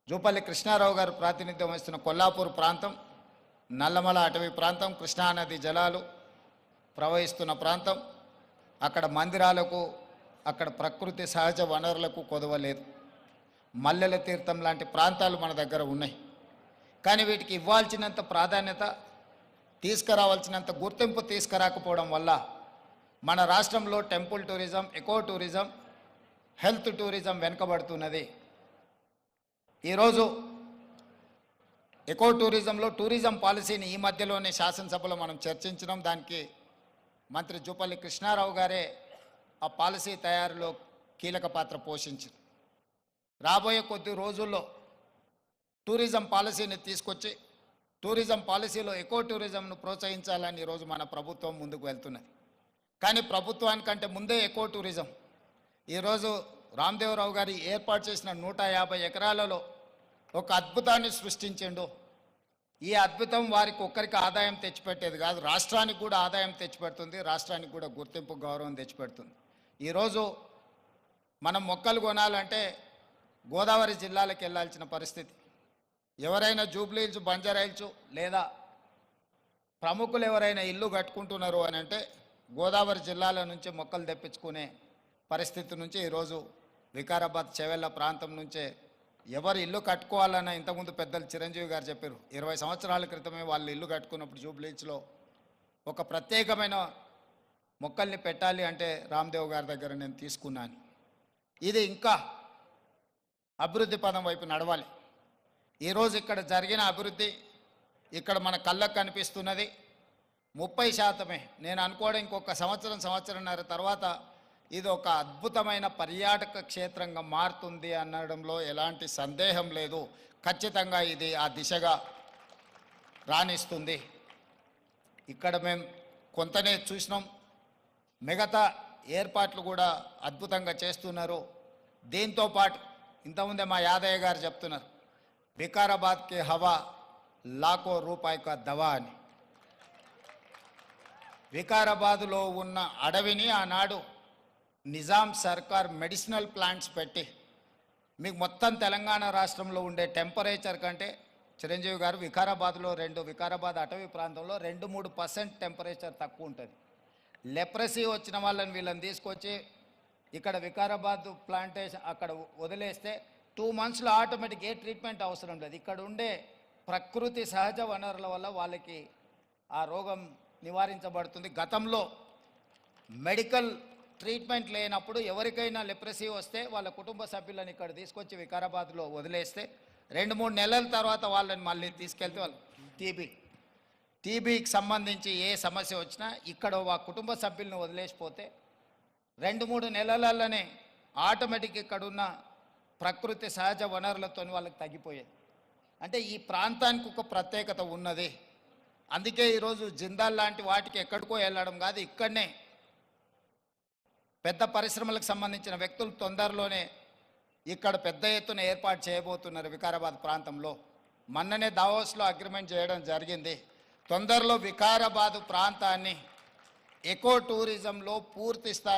జూపల్లి కృష్ణారావు గారు ప్రాతినిధ్యం వహిస్తున్న కొల్లాపూర్ ప్రాంతం, నల్లమల అటవీ ప్రాంతం, కృష్ణానది జలాలు ప్రవహిస్తున్న ప్రాంతం. అక్కడ మందిరాలకు, అక్కడ ప్రకృతి సహజ వనరులకు కొదవలేదు. మల్లెల తీర్థం లాంటి ప్రాంతాలు మన దగ్గర ఉన్నాయి. కానీ వీటికి ఇవ్వాల్సినంత ప్రాధాన్యత, తీసుకురావాల్సినంత గుర్తింపు తీసుకురాకపోవడం వల్ల మన రాష్ట్రంలో temple tourism, eco tourism, health tourism వెనుకబడుతున్నది. ఈరోజు ఎకో టూరిజంలో టూరిజం పాలసీని ఈ మధ్యలోనే శాసనసభలో మనం చర్చించడం, దానికి మంత్రి జూపల్లి కృష్ణారావు గారే ఆ పాలసీ తయారీలో కీలక పాత్ర పోషించారు. రాబోయే కొద్ది రోజుల్లో టూరిజం పాలసీని తీసుకొచ్చి టూరిజం పాలసీలో ఎకో టూరిజంను ప్రోత్సహించాలని ఈరోజు మన ప్రభుత్వం ముందుకు వెళ్తున్నది. కానీ ప్రభుత్వానికంటే ముందే ఎకో టూరిజం ఈరోజు రామదేవరావు గారి ఏర్పాటు చేసిన 150 ఎకరాలలో ఒక అద్భుతాన్ని సృష్టించిండు. ఈ అద్భుతం వారికి ఒక్కరికి ఆదాయం తెచ్చిపెట్టేది కాదు, రాష్ట్రానికి కూడా ఆదాయం తెచ్చిపెడుతుంది, రాష్ట్రానికి కూడా గుర్తింపు, గౌరవం తెచ్చిపెడుతుంది. ఈరోజు మనం మొక్కలు కొనాలంటే గోదావరి జిల్లాలకు వెళ్ళాల్సిన పరిస్థితి. ఎవరైనా జూబ్లీ హిల్స్, బంజారా హిల్స్ లేదా ప్రముఖులు ఎవరైనా ఇల్లు కట్టుకుంటున్నారు అని అంటే గోదావరి జిల్లాల నుంచి మొక్కలు తెప్పించుకునే పరిస్థితి నుంచి ఈరోజు వికారాబాద్, చెవెళ్ళ ప్రాంతం నుంచే ఎవరు ఇల్లు కట్టుకోవాలన్న ఇంతకుముందు పెద్దలు చిరంజీవి గారు చెప్పారు. 20 సంవత్సరాల క్రితమే వాళ్ళు ఇల్లు కట్టుకున్నప్పుడు జూబ్లీ హిల్స్లో ఒక ప్రత్యేకమైన మొక్కల్ని పెట్టాలి అంటే రామ్దేవ్ గారి దగ్గర నేను తీసుకున్నాను. ఇది ఇంకా అభివృద్ధి పదం వైపు నడవాలి. ఈరోజు ఇక్కడ జరిగిన అభివృద్ధి ఇక్కడ మన కళ్ళకు కనిపిస్తున్నది 30%. నేను అనుకోవడం ఇంకొక సంవత్సరంన్నర తర్వాత ఇది ఒక అద్భుతమైన పర్యాటక క్షేత్రంగా మారుతుంది అనడంలో ఎలాంటి సందేహం లేదు. ఖచ్చితంగా ఇది ఆ దిశగా రాణిస్తుంది. ఇక్కడ మేము కొంతనే చూసినాం, మిగతా ఏర్పాట్లు కూడా అద్భుతంగా చేస్తున్నారు. దీంతో పాటు ఇంతకుముందే మా యాదయ్య గారు చెప్తున్నారు, వికారాబాద్కి హవా లాఖో రూపాయి కా దవా అని. వికారాబాదులో ఉన్న అడవిని ఆనాడు నిజాం సర్కార్ మెడిసినల్ ప్లాంట్స్ పెట్టి మీకు మొత్తం తెలంగాణ రాష్ట్రంలో ఉండే టెంపరేచర్ కంటే చిరంజీవి గారు వికారాబాద్లో వికారాబాద్ అటవీ ప్రాంతంలో 2-3% టెంపరేచర్ తక్కువ ఉంటుంది. లెప్రసీ వచ్చిన వాళ్ళని వీళ్ళని తీసుకొచ్చి ఇక్కడ వికారాబాద్ ప్లాంటేషన్ అక్కడ వదిలేస్తే 2 monthsలో ఆటోమేటిక్ ఏ ట్రీట్మెంట్ అవసరం లేదు. ఇక్కడ ఉండే ప్రకృతి సహజ వనరుల వల్ల వాళ్ళకి ఆ రోగం నివారించబడుతుంది. గతంలో మెడికల్ ట్రీట్మెంట్ లేనప్పుడు ఎవరికైనా లెప్రసీ వస్తే వాళ్ళ కుటుంబ సభ్యులను ఇక్కడ తీసుకొచ్చి వికారాబాద్లో వదిలేస్తే 2-3 నెలల తర్వాత వాళ్ళని మళ్ళీ తీసుకెళ్తే వాళ్ళు టీబీకి సంబంధించి ఏ సమస్య వచ్చినా ఇక్కడ ఆ కుటుంబ సభ్యులను వదిలేసిపోతే 2-3 నెలలలోనే ఆటోమేటిక్ ఇక్కడున్న ప్రకృతి సహజ వనరులతో వాళ్ళకి తగ్గిపోయేది. అంటే ఈ ప్రాంతానికి ఒక ప్రత్యేకత ఉన్నది. అందుకే ఈరోజు జిందాల్ లాంటి వాటికి ఎక్కడికో వెళ్ళడం కాదు, ఇక్కడనే పెద్ద పరిశ్రమలకు సంబంధించిన వ్యక్తులు తొందరలోనే ఇక్కడ పెద్ద ఎత్తున ఏర్పాటు చేయబోతున్నారు వికారాబాద్ ప్రాంతంలో. మొన్ననే దావోస్లో అగ్రిమెంట్ చేయడం జరిగింది. తొందరలో వికారాబాద్ ప్రాంతాన్ని ఎకో టూరిజంలో పూర్తి స్థాయి